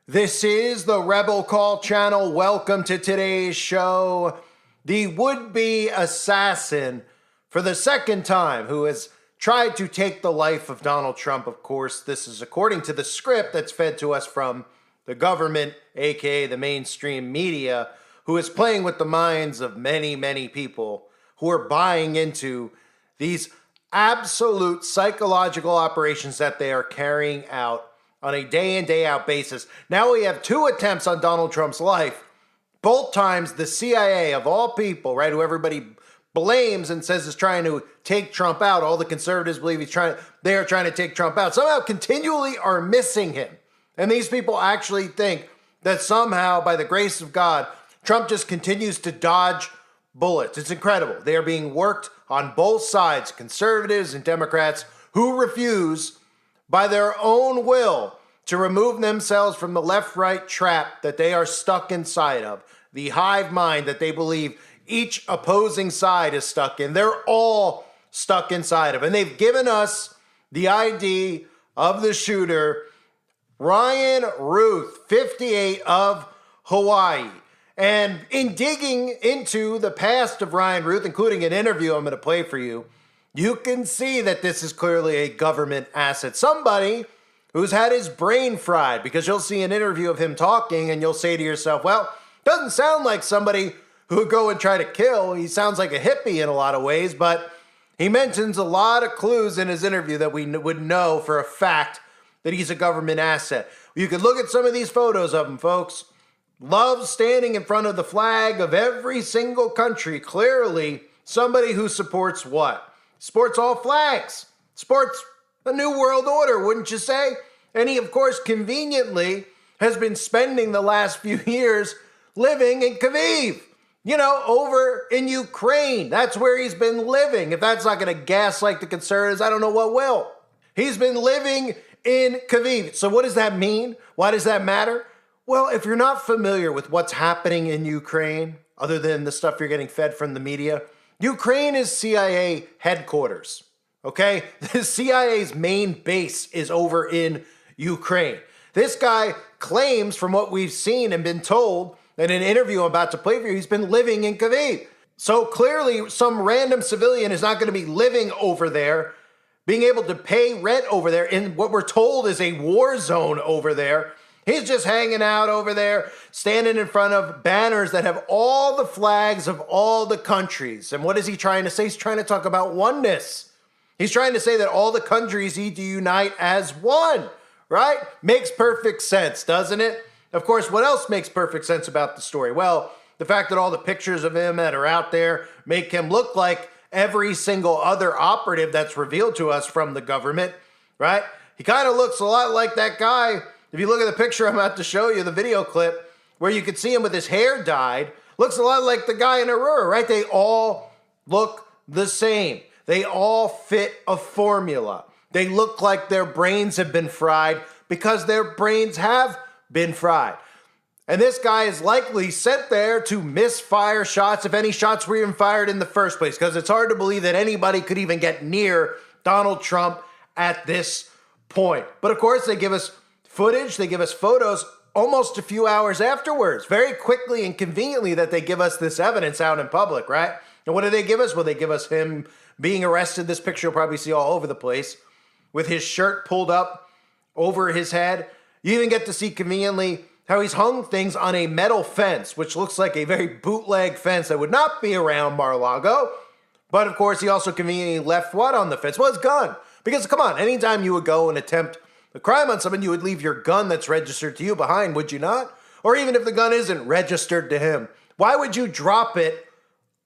This is the Rebel Call channel. Welcome to today's show. The would-be assassin for the second time who has tried to take the life of Donald Trump. Of course, this is according to the script that's fed to us from the government, aka the mainstream media, who is playing with the minds of many, many people who are buying into these absolute psychological operations that they are carrying out on a day in, day out basis. Now we have two attempts on Donald Trump's life. Both times the CIA, of all people, right, who everybody blames and says is trying to take Trump out. All the conservatives believe they are trying to take Trump out. Somehow continually are missing him. And these people actually think that somehow, by the grace of God, Trump just continues to dodge bullets. It's incredible. They are being worked on both sides, conservatives and Democrats, who refuse by their own will to remove themselves from the left-right trap that they are stuck inside of, the hive mind that they believe each opposing side is stuck in. They're all stuck inside of. And they've given us the ID of the shooter, Ryan Ruth, 58, of Hawaii. And in digging into the past of Ryan Ruth, including an interview I'm going to play for you, you can see that this is clearly a government asset. Somebody who's had his brain fried, because you'll see an interview of him talking and you'll say to yourself, well, doesn't sound like somebody who would go and try to kill. He sounds like a hippie in a lot of ways, but he mentions a lot of clues in his interview that we would know for a fact that he's a government asset. You could look at some of these photos of him, folks. Loves standing in front of the flag of every single country. Clearly, somebody who supports what? Supports all flags. Supports a new world order, wouldn't you say? And he, of course, conveniently has been spending the last few years living in Kyiv. You know, over in Ukraine. That's where he's been living. If that's not going to gaslight the conservatives, I don't know what will. He's been living in Kyiv. So what does that mean? Why does that matter? Well, if you're not familiar with what's happening in Ukraine, other than the stuff you're getting fed from the media, Ukraine is CIA headquarters, okay? The CIA's main base is over in Ukraine. This guy claims, from what we've seen and been told in an interview I'm about to play for you, he's been living in Kyiv. So clearly, some random civilian is not going to be living over there, being able to pay rent over there in what we're told is a war zone over there. He's just hanging out over there, standing in front of banners that have all the flags of all the countries. And what is he trying to say? He's trying to talk about oneness. He's trying to say that all the countries need to unite as one, right? Makes perfect sense, doesn't it? Of course, what else makes perfect sense about the story? Well, the fact that all the pictures of him that are out there make him look like every single other operative that's revealed to us from the government, right? He kind of looks a lot like that guy. If you look at the picture I'm about to show you, the video clip, where you could see him with his hair dyed, looks a lot like the guy in Aurora, right? They all look the same. They all fit a formula. They look like their brains have been fried because their brains have been fried. And this guy is likely sent there to misfire shots, if any shots were even fired in the first place, because it's hard to believe that anybody could even get near Donald Trump at this point. But of course, they give us footage, they give us photos almost a few hours afterwards, very quickly and conveniently that they give us this evidence out in public, right? And what do they give us? Well, they give us him being arrested. This picture you'll probably see all over the place with his shirt pulled up over his head. You even get to see conveniently how he's hung things on a metal fence, which looks like a very bootleg fence that would not be around Mar-a-Lago. But of course, he also conveniently left what on the fence? Well, his gun. Because come on, anytime you would go and attempt a crime on someone, you would leave your gun that's registered to you behind, would you not? Or even if the gun isn't registered to him, why would you drop it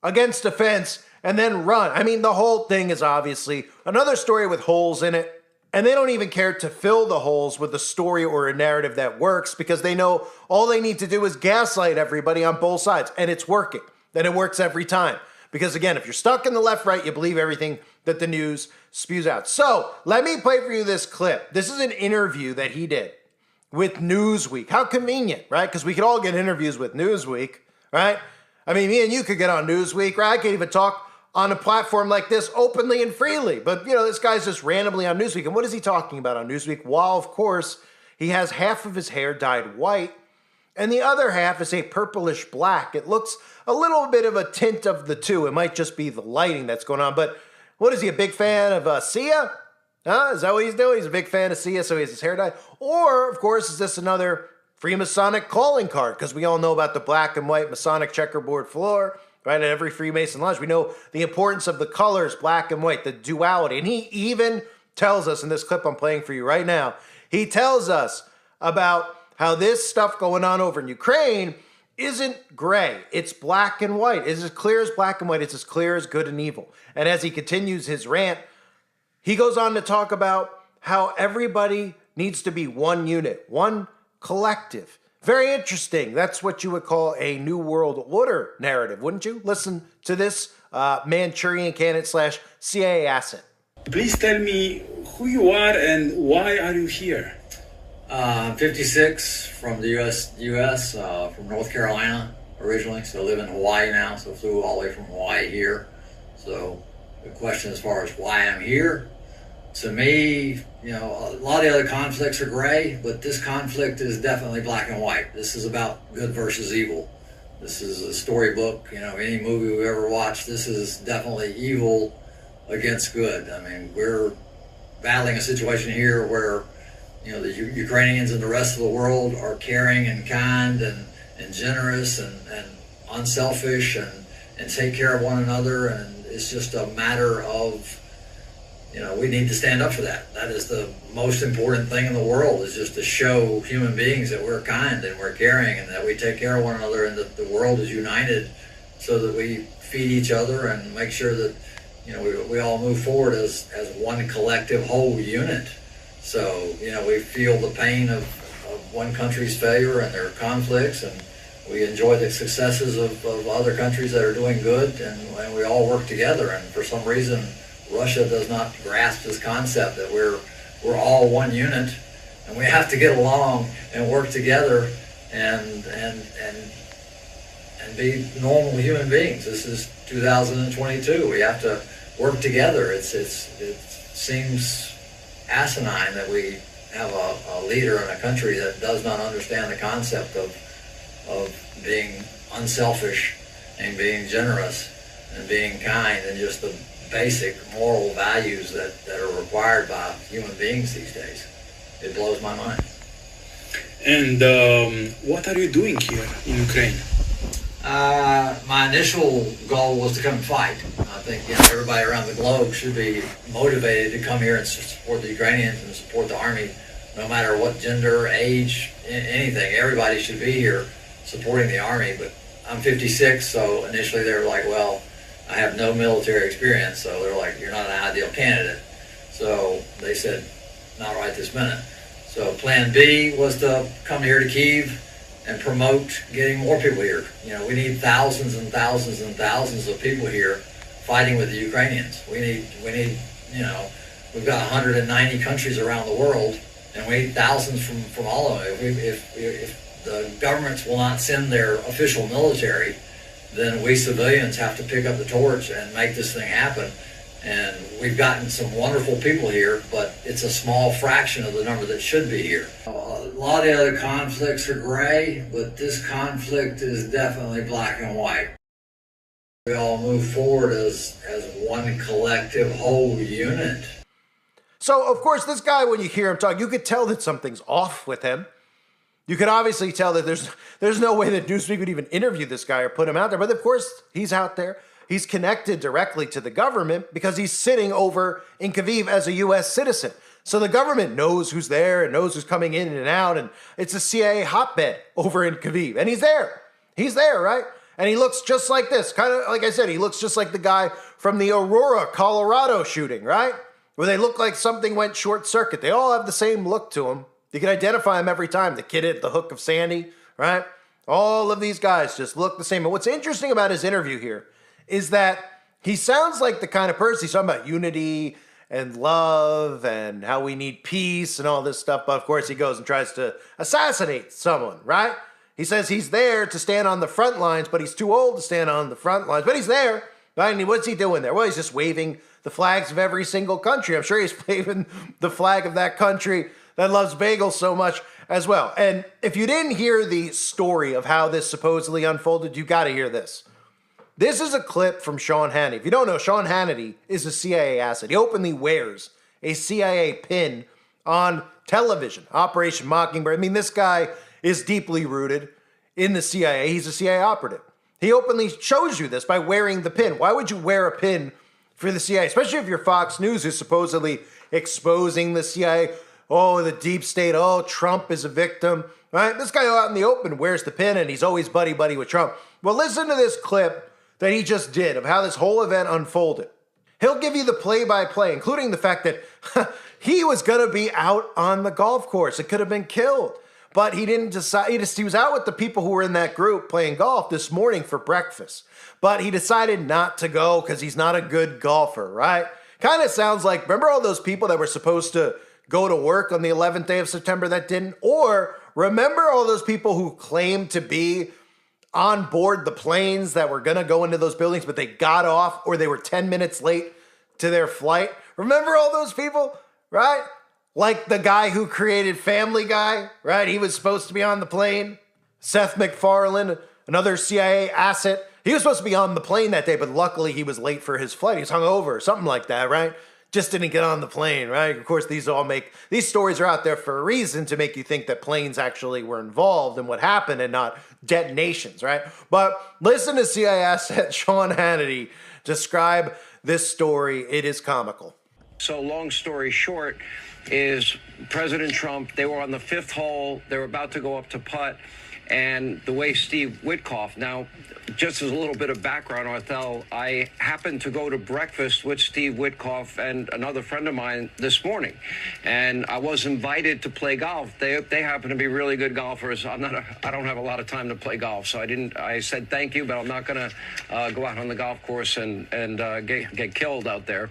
against a fence and then run? I mean, the whole thing is obviously another story with holes in it. And they don't even care to fill the holes with a story or a narrative that works because they know all they need to do is gaslight everybody on both sides. And it's working. And it works every time. Because again, if you're stuck in the left-right, you believe everything that the news spews out. So let me play for you this clip. This is an interview that he did with Newsweek. How convenient, right? Because we could all get interviews with Newsweek, right? I mean, me and you could get on Newsweek, right? I could even talk on a platform like this openly and freely. But, you know, this guy's just randomly on Newsweek. And what is he talking about on Newsweek? While, of course, He has half of his hair dyed white, and the other half is a purplish black. It looks a little bit of a tint of the two. It might just be the lighting that's going on. But what is he, a big fan of Sia? Huh? Is that what he's doing? He's a big fan of Sia, so he has his hair dyed. Or, of course, is this another Freemasonic calling card? Because we all know about the black and white Masonic checkerboard floor, right? At every Freemason lodge, we know the importance of the colors, black and white, the duality. And he even tells us in this clip I'm playing for you right now, he tells us about how this stuff going on over in Ukraine isn't gray. It's black and white. It's as clear as black and white. It's as clear as good and evil. And as he continues his rant, he goes on to talk about how everybody needs to be one unit, one collective. Very interesting. That's what you would call a New World Order narrative, wouldn't you? Listen to this Manchurian candidate slash CIA asset. Please tell me who you are and why are you here? I'm 56, from the U.S., from North Carolina originally, so I live in Hawaii now, so flew all the way from Hawaii here. So the question as far as why I'm here, to me, you know, a lot of the other conflicts are gray, but this conflict is definitely black and white. This is about good versus evil. This is a storybook, you know, any movie we've ever watched, this is definitely evil against good. I mean, we're battling a situation here where, you know, the Ukrainians and the rest of the world are caring and kind and generous and unselfish and take care of one another, and it's just a matter of, you know, we need to stand up for that. That is the most important thing in the world, is just to show human beings that we're kind and we're caring and that we take care of one another and that the world is united so that we feed each other and make sure that, you know, we all move forward as one collective whole unit. So, you know, we feel the pain of one country's failure and their conflicts, and we enjoy the successes of other countries that are doing good, and we all work together. And for some reason, Russia does not grasp this concept that we're all one unit, and we have to get along and work together and be normal human beings. This is 2022. We have to work together. It seems asinine that we have a leader in a country that does not understand the concept of being unselfish and being generous and being kind and just the basic moral values that are required by human beings these days. It blows my mind. And what are you doing here in Ukraine? My initial goal was to come and fight. I think, you know, everybody around the globe should be motivated to come here and support the Ukrainians and support the army, no matter what gender, age, anything. Everybody should be here supporting the army. But I'm 56, so initially they were like, well, I have no military experience, so they're like, you're not an ideal candidate. So they said, not right this minute. So plan B was to come here to Kyiv and promote getting more people here. You know, we need thousands and thousands and thousands of people here fighting with the Ukrainians. We need, you know, we've got 190 countries around the world, and we need thousands from all of them. If the governments will not send their official military, then we civilians have to pick up the torch and make this thing happen. And we've gotten some wonderful people here, but it's a small fraction of the number that should be here. A lot of the other conflicts are gray, but this conflict is definitely black and white. We all move forward as one collective whole unit. So, of course, this guy, when you hear him talk, you could tell that something's off with him. You could obviously tell that there's no way that Newsweek would even interview this guy or put him out there. But of course, he's out there. He's connected directly to the government because he's sitting over in Kyiv as a U.S. citizen. So the government knows who's there and knows who's coming in and out. And it's a CIA hotbed over in Kyiv. And he's there. He's there, right? And he looks just like this. Kind of, like I said, he looks just like the guy from the Aurora, Colorado shooting, right? Where they look like something went short circuit. They all have the same look to them. You can identify him every time. The kid at the hook of Sandy, right? All of these guys just look the same. And what's interesting about his interview here is that he sounds like the kind of person, he's talking about unity and love and how we need peace and all this stuff. But of course, he goes and tries to assassinate someone, right? He says he's there to stand on the front lines, but he's too old to stand on the front lines. But he's there Right? And what's he doing there? Well, he's just waving the flags of every single country. I'm sure he's waving the flag of that country that loves bagels so much as well. And if you didn't hear the story of how this supposedly unfolded, you got to hear this. This is a clip from Sean Hannity. If you don't know, Sean Hannity is a CIA asset. He openly wears a CIA pin on television, Operation Mockingbird. I mean, this guy is deeply rooted in the CIA. He's a CIA operative. He openly shows you this by wearing the pin. Why would you wear a pin for the CIA? Especially if you're Fox News, who's supposedly exposing the CIA. Oh, the deep state. Oh, Trump is a victim. Right? This guy out in the open wears the pin, and he's always buddy-buddy with Trump. Well, listen to this clip that he just did of how this whole event unfolded. He'll give you the play-by-play, including the fact that he was going to be out on the golf course. It could have been killed. But he didn't decide. He was out with the people who were in that group playing golf this morning for breakfast. But he decided not to go because he's not a good golfer, right? Kind of sounds like, remember all those people that were supposed to go to work on the 11th day of September that didn't? Or remember all those people who claimed to be on board the planes that were going to go into those buildings, but they got off or they were 10 minutes late to their flight? Remember all those people, right? Like the guy who created Family Guy, right? He was supposed to be on the plane. Seth MacFarlane, another CIA asset. He was supposed to be on the plane that day, but luckily he was late for his flight. He was hungover or something like that, right? Just didn't get on the plane, right? Of course, these stories are out there for a reason, to make you think that planes actually were involved in what happened and not detonations, right? But listen to CIA asset Sean Hannity describe this story. It is comical. So long story short is President Trump, they were on the fifth hole. They were about to go up to putt. And the way Steve Witkoff, now, just as a little bit of background, Arthel, I happened to go to breakfast with Steve Witkoff and another friend of mine this morning. And I was invited to play golf. They happen to be really good golfers. I don't have a lot of time to play golf. So I said thank you, but I'm not going to go out on the golf course and get killed out there.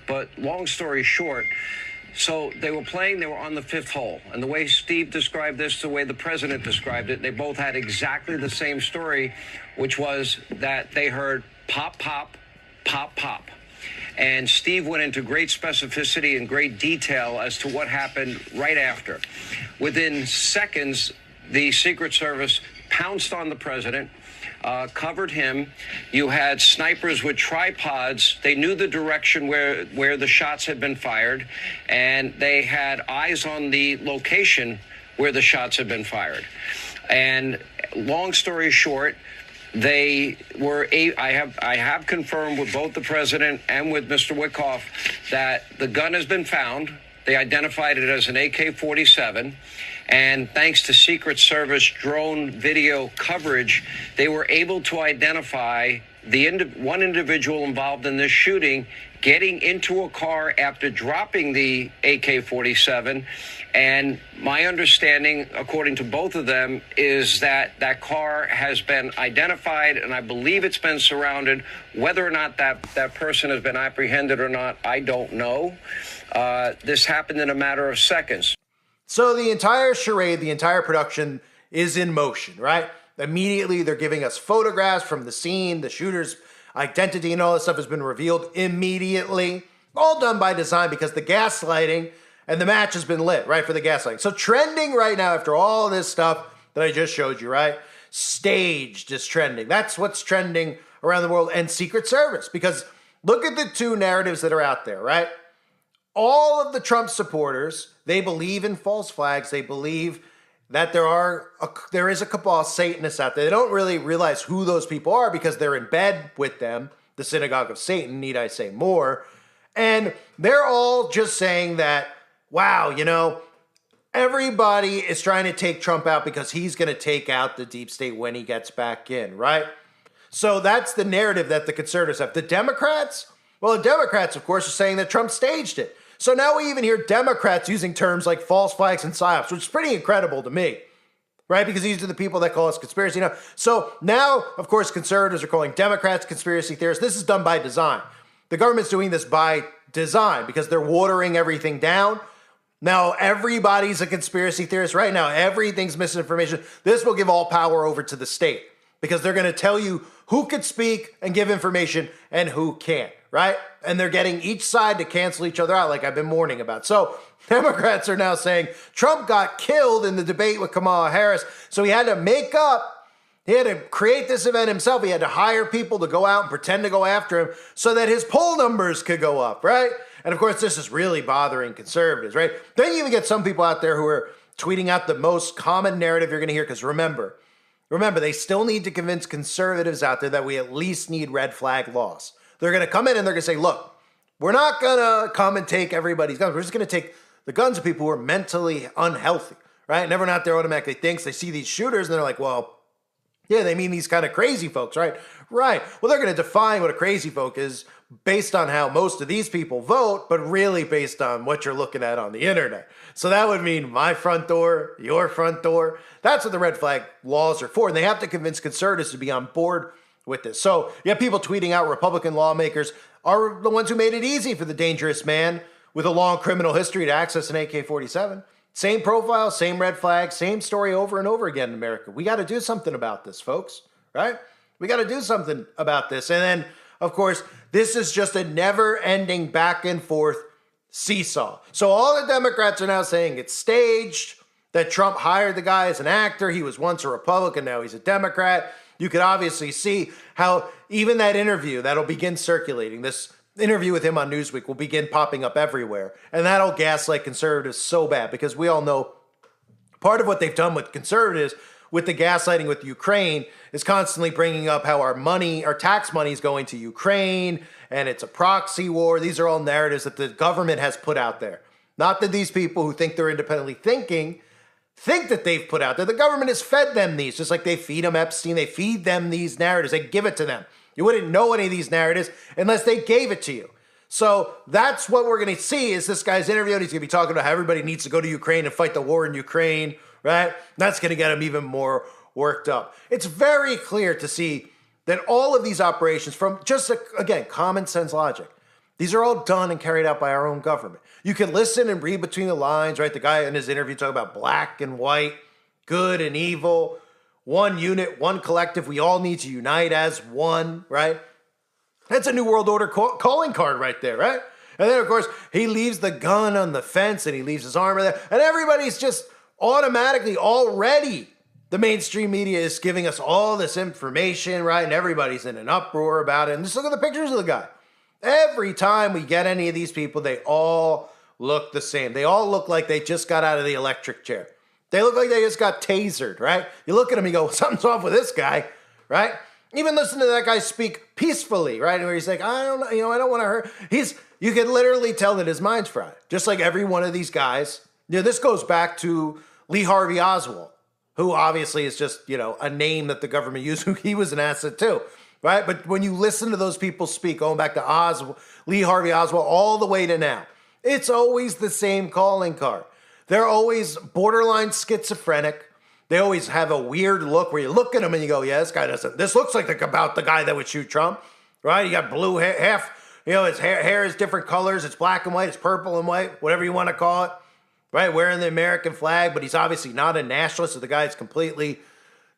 But long story short, so they were playing, they were on the fifth hole. And the way Steve described this, the way the president described it, they both had exactly the same story, which was that they heard pop, pop, pop, pop. And Steve went into great specificity and great detail as to what happened right after. Within seconds, the Secret Service pounced on the president, covered him. You had snipers with tripods. They knew the direction where the shots had been fired, and they had eyes on the location where the shots had been fired. And long story short, they were I have confirmed with both the president and with Mr. Witkoff that the gun has been found. They identified it as an AK-47. And thanks to Secret Service drone video coverage, they were able to identify one individual involved in this shooting getting into a car after dropping the AK-47. And my understanding, according to both of them, is that that car has been identified, and I believe it's been surrounded. Whether or not that person has been apprehended or not, I don't know. This happened in a matter of seconds. So the entire charade, the entire production is in motion, right? Immediately, they're giving us photographs from the scene. The shooter's identity and all this stuff has been revealed immediately. All done by design because the gaslighting and the match has been lit, right, for the gaslighting. So trending right now after all this stuff that I just showed you, right? Staged is trending. That's what's trending around the world. And Secret Service, because look at the two narratives that are out there, right? All of the Trump supporters, they believe in false flags. They believe that there is a cabal, Satanists out there. They don't really realize who those people are because they're in bed with them, the synagogue of Satan, need I say more. And they're all just saying that, wow, everybody is trying to take Trump out because he's going to take out the deep state when he gets back in, right? So that's the narrative that the conservatives have. The Democrats, well, the Democrats, of course, are saying that Trump staged it. So now we even hear Democrats using terms like false flags and psyops, which is pretty incredible to me, right? Because these are the people that call us conspiracy. So now, of course, conservatives are calling Democrats conspiracy theorists. This is done by design. The government's doing this by design because they're watering everything down. Now everybody's a conspiracy theorist right now. Everything's misinformation. This will give all power over to the state because they're going to tell you who could speak and give information and who can't, right? And they're getting each side to cancel each other out, like I've been warning about. So Democrats are now saying Trump got killed in the debate with Kamala Harris, so he had to make up, he had to create this event himself. He had to hire people to go out and pretend to go after him so that his poll numbers could go up, right? And of course, this is really bothering conservatives, right? Then you even get some people out there who are tweeting out the most common narrative you're going to hear, because remember, they still need to convince conservatives out there that we at least need red flag laws. They're going to come in and they're going to say, look, we're not going to come and take everybody's guns. We're just going to take the guns of people who are mentally unhealthy, right? And everyone out there automatically thinks they see these shooters and they're like, well, yeah, they mean these kind of crazy folks, right? Right. Well, they're going to define what a crazy folk is based on how most of these people vote, but really based on what you're looking at on the internet. So that would mean my front door, your front door. That's what the red flag laws are for. And they have to convince conservatives to be on board with this. So you have people tweeting out Republican lawmakers are the ones who made it easy for the dangerous man with a long criminal history to access an AK-47. Same profile, same red flag, same story over and over again in America. We got to do something about this, folks, right? We got to do something about this. And then, of course, this is just a never-ending back and forth seesaw. So all the Democrats are now saying it's staged, that Trump hired the guy as an actor. He was once a Republican, now he's a Democrat. You could obviously see how even that interview that'll begin circulating, this interview with him on Newsweek will begin popping up everywhere. And that'll gaslight conservatives so bad, because we all know part of what they've done with conservatives with the gaslighting with Ukraine is constantly bringing up how our money, our tax money is going to Ukraine and it's a proxy war. These are all narratives that the government has put out there. Not that these people who think they're independently thinking think that they've put out there. The government has fed them these, just like they feed them Epstein. They feed them these narratives. They give it to them. You wouldn't know any of these narratives unless they gave it to you. So that's what we're going to see is this guy's interview. And he's going to be talking about how everybody needs to go to Ukraine and fight the war in Ukraine, right? That's going to get him even more worked up. It's very clear to see that all of these operations, from just, again, common sense logic, these are all done and carried out by our own government. You can listen and read between the lines, right? The guy in his interview talking about black and white, good and evil, one unit, one collective. We all need to unite as one, right? That's a New World Order calling card right there, right? And then, of course, he leaves the gun on the fence and he leaves his armor there. And everybody's just automatically already, the mainstream media is giving us all this information, right? And everybody's in an uproar about it. And just look at the pictures of the guy. Every time we get any of these people, they all look the same. They all look like they just got out of the electric chair. They look like they just got tasered, right? You look at him, you go, something's off with this guy, right? Even listen to that guy speak peacefully, right? Where he's like, I don't know, I don't want to hurt. You can literally tell that his mind's fried. Just like every one of these guys. This goes back to Lee Harvey Oswald, who obviously is just, a name that the government used. He was an asset too, right? But when you listen to those people speak, going back to Lee Harvey Oswald, all the way to now, it's always the same calling card. They're always borderline schizophrenic. They always have a weird look where you look at them and you go, yeah, this looks like about the guy that would shoot Trump, right? You got blue hair, his hair is different colors. It's black and white, it's purple and white, whatever you want to call it, right? Wearing the American flag, but he's obviously not a nationalist. So the guy's completely,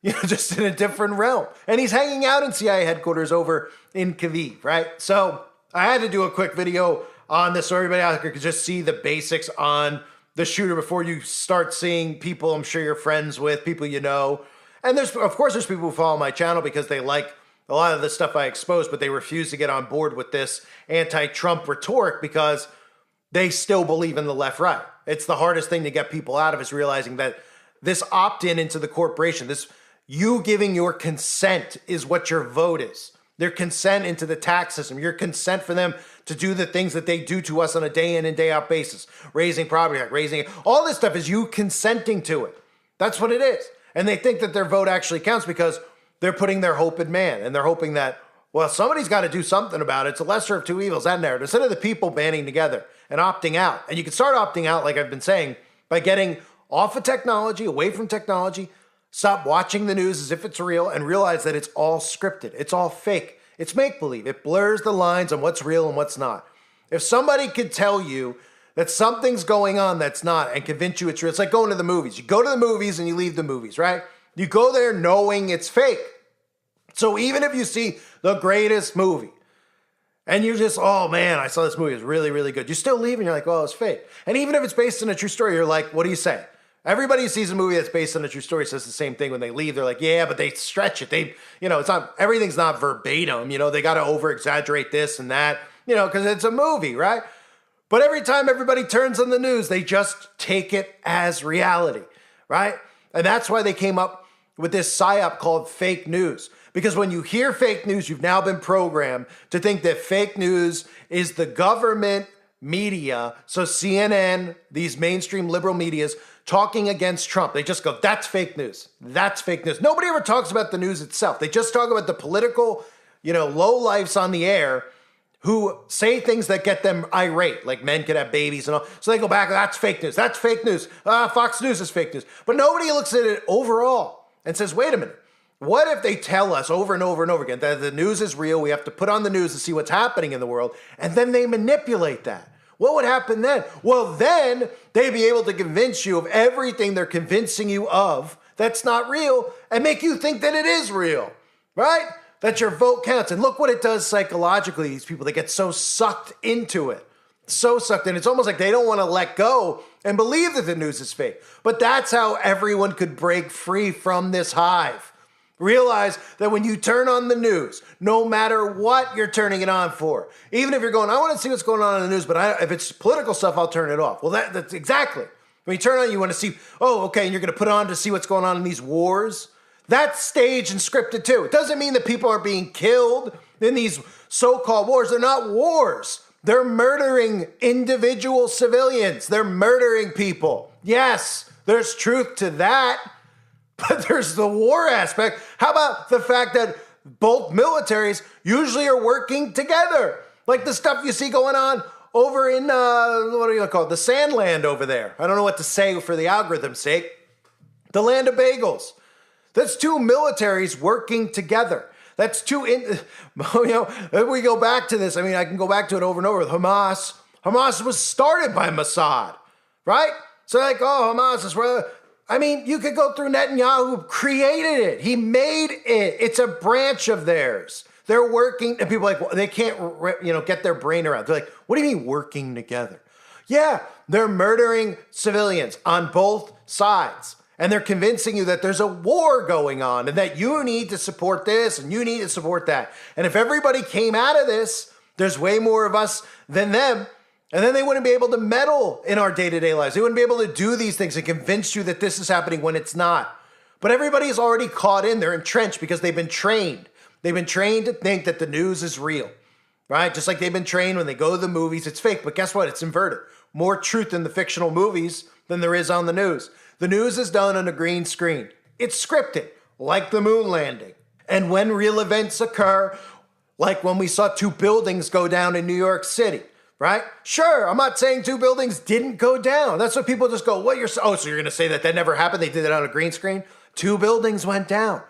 just in a different realm. And he's hanging out in CIA headquarters over in Kyiv, right? So I had to do a quick video on this so everybody out there could just see the basics on the shooter before you start seeing people I'm sure you're friends with, people you know. And there's people who follow my channel because they like a lot of the stuff I expose, but they refuse to get on board with this anti-Trump rhetoric because they still believe in the left-right. It's the hardest thing to get people out of is realizing that this opt-in into the corporation, this you giving your consent is what your vote is. Their consent into the tax system, your consent for them to do the things that they do to us on a day in and day out basis. Raising property tax, all this stuff is you consenting to it. That's what it is. And they think that their vote actually counts because they're putting their hope in man. And they're hoping that, well, somebody's got to do something about it. It's a lesser of two evils, that narrative. Instead of the people banding together and opting out. And you can start opting out, like I've been saying, by getting off of technology, away from technology, stop watching the news as if it's real and realize that it's all scripted. It's all fake. It's make-believe. It blurs the lines on what's real and what's not. If somebody could tell you that something's going on that's not and convince you it's real, it's like going to the movies. You go to the movies and you leave the movies, right? You go there knowing it's fake. So even if you see the greatest movie and you just, oh man, I saw this movie, it was really, really good. You still leave and you're like, well, it's fake. And even if it's based on a true story, you're like, what do you say? Everybody who sees a movie that's based on a true story says the same thing when they leave. They're like, yeah, but they stretch it. It's not, everything's not verbatim. They got to over exaggerate this and that, because it's a movie, right? But every time everybody turns on the news, they just take it as reality, right? And that's why they came up with this psyop called fake news. Because when you hear fake news, you've now been programmed to think that fake news is the government media. So CNN, these mainstream liberal medias, talking against Trump. They just go, that's fake news. That's fake news. Nobody ever talks about the news itself. They just talk about the political, lowlifes on the air who say things that get them irate, like men could have babies and all. So they go back, that's fake news. That's fake news. Fox News is fake news. But nobody looks at it overall and says, wait a minute. What if they tell us over and over and over again that the news is real, we have to put on the news to see what's happening in the world, and then they manipulate that? What would happen then? Well, then they'd be able to convince you of everything they're convincing you of that's not real and make you think that it is real, right? That your vote counts. And look what it does psychologically, these people, they get so sucked into it. So sucked in. It's almost like they don't want to let go and believe that the news is fake. But that's how everyone could break free from this hive. Realize that when you turn on the news, no matter what you're turning it on for, even if you're going, I want to see what's going on in the news, but if it's political stuff, I'll turn it off. Well, that's exactly. When you turn on, you want to see, and you're going to put on to see what's going on in these wars. That's staged and scripted too. It doesn't mean that people aren't being killed in these so-called wars. They're not wars. They're murdering individual civilians. They're murdering people. Yes, there's truth to that. But there's the war aspect. How about the fact that both militaries usually are working together? Like the stuff you see going on over in, what do you call it? The Sandland over there. I don't know what to say for the algorithm's sake. The land of bagels. That's two militaries working together. That's two, if we go back to this, I can go back to it over and over with Hamas. Hamas was started by Mossad, right? So like, Hamas is where... you could go through Netanyahu, created it. He made it. It's a branch of theirs. They're working, and people are like, well, they can't, get their brain around. They're like, what do you mean working together? Yeah, they're murdering civilians on both sides. And they're convincing you that there's a war going on and that you need to support this and you need to support that. And if everybody came out of this, there's way more of us than them. And then they wouldn't be able to meddle in our day-to-day lives. They wouldn't be able to do these things and convince you that this is happening when it's not. But everybody's already caught in. They're entrenched because they've been trained. They've been trained to think that the news is real, right? Just like they've been trained when they go to the movies, it's fake. But guess what? It's inverted. More truth in the fictional movies than there is on the news. The news is done on a green screen. It's scripted, like the moon landing. And when real events occur, like when we saw 2 buildings go down in New York City, right? Sure, I'm not saying 2 buildings didn't go down. That's what people just go, so you're going to say that never happened? They did it on a green screen? 2 buildings went down.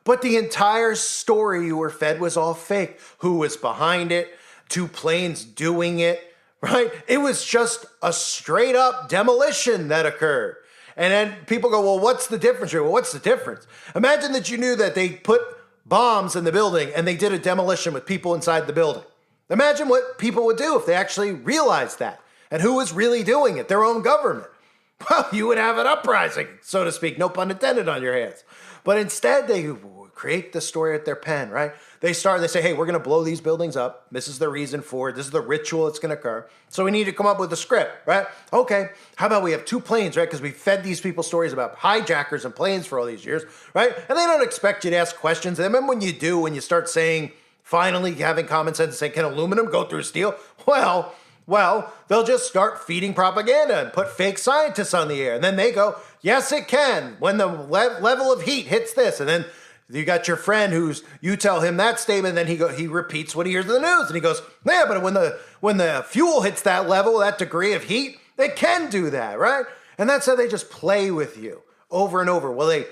But the entire story you were fed was all fake. Who was behind it? 2 planes doing it, right? It was just a straight up demolition that occurred. And then people go, well, what's the difference here? Well, what's the difference? Imagine that you knew that they put bombs in the building and they did a demolition with people inside the building. Imagine what people would do if they actually realized that. And who was really doing it? Their own government. Well, you would have an uprising, so to speak, no pun intended, on your hands. But instead, they create the story at their pen, right? They say, hey, we're going to blow these buildings up. This is the reason for it. This is the ritual that's going to occur. So we need to come up with a script, right? Okay, how about we have 2 planes, right? Because we fed these people stories about hijackers and planes for all these years, right? And they don't expect you to ask questions. And then when you do, when you start saying, finally having common sense and saying, can aluminum go through steel? Well, they'll just start feeding propaganda and put fake scientists on the air. And then they go, yes, it can, when the level of heat hits this. And then you got your friend you tell him that statement, and then he repeats what he hears in the news. And he goes, yeah, but when the fuel hits that level, that degree of heat, it can do that, right? And that's how they just play with you over and over. Well, they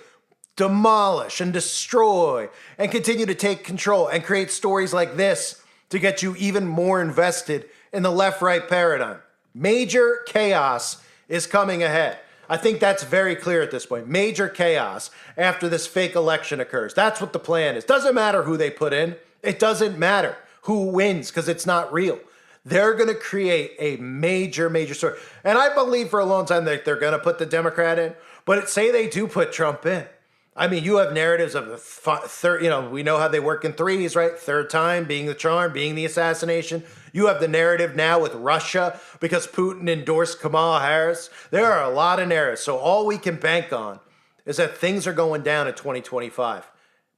demolish and destroy and continue to take control and create stories like this to get you even more invested in the left-right paradigm. Major chaos is coming ahead. I think that's very clear at this point. Major chaos after this fake election occurs. That's what the plan is. Doesn't matter who they put in. It doesn't matter who wins because it's not real. They're going to create a major, major story. And I believe for a long time that they're going to put the Democrat in. But say they do put Trump in. I mean, you have narratives of the third, we know how they work in threes, right? Third time being the charm, being the assassination. You have the narrative now with Russia because Putin endorsed Kamala Harris. There are a lot of narratives. So all we can bank on is that things are going down in 2025.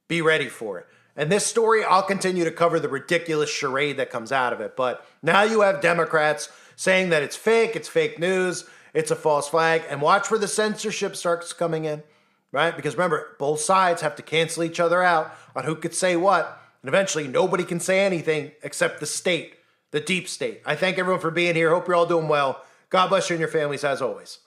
Be ready for it. And this story, I'll continue to cover the ridiculous charade that comes out of it. But now you have Democrats saying that it's fake news, it's a false flag. And watch where the censorship starts coming in. Right? Because remember, both sides have to cancel each other out on who could say what. And eventually, nobody can say anything except the state, the deep state. I thank everyone for being here. Hope you're all doing well. God bless you and your families as always.